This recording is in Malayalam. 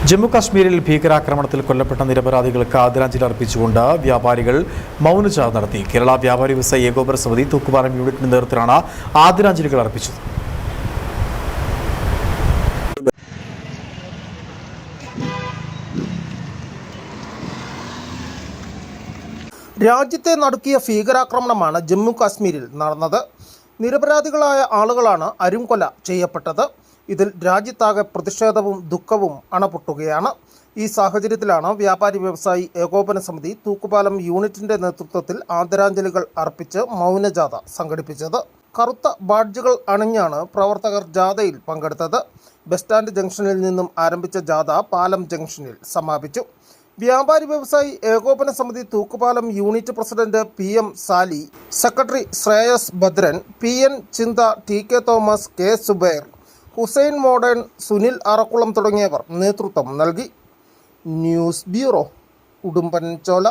ജമ്മു കാശ്മീരിൽ ഭീകരാക്രമണത്തിൽ കൊല്ലപ്പെട്ട നിരപരാധികൾക്ക് ആദരാഞ്ജലി അർപ്പിച്ചുകൊണ്ട് വ്യാപാരികൾ മൗനജാഥ നടത്തി. കേരള വ്യാപാരി വ്യവസായി ഏകോപന സമിതി തൂക്കുപാലം യൂണിറ്റിന്റെ നേതൃത്വത്തിലാണ് ആദരാഞ്ജലികൾ അർപ്പിച്ചത്. രാജ്യത്തെ നടുക്കിയ ഭീകരാക്രമണമാണ് ജമ്മു കാശ്മീരിൽ നടന്നത്. നിരപരാധികളായ ആളുകളാണ് അരുംകൊല ചെയ്യപ്പെട്ടത്. ഇതിൽ രാജ്യത്താകെ പ്രതിഷേധവും ദുഃഖവും അണപൊട്ടുകയാണ്. ഈ സാഹചര്യത്തിലാണ് വ്യാപാരി വ്യവസായി ഏകോപന സമിതി തൂക്കുപാലം യൂണിറ്റിന്റെ നേതൃത്വത്തിൽ ആദരാഞ്ജലികൾ അർപ്പിച്ച് മൗനജാഥ സംഘടിപ്പിച്ചത്. കറുത്ത ബാഡ്ജുകൾ അണിഞ്ഞാണ് പ്രവർത്തകർ ജാഥയിൽ പങ്കെടുത്തത്. ബസ് സ്റ്റാൻഡ് ജംഗ്ഷനിൽ നിന്നും ആരംഭിച്ച ജാഥ പാലം ജംഗ്ഷനിൽ സമാപിച്ചു. വ്യാപാരി വ്യവസായി ഏകോപന സമിതി Thookkupalam unit president PM Sali, secretary Shreyas Bhadran, PN Chintha, TK Thomas, K Subair, Hussain Modern, Sunil Arakkulam തുടങ്ങിയവർ നേതൃത്വം നൽകി. News bureau, Udumbanchola.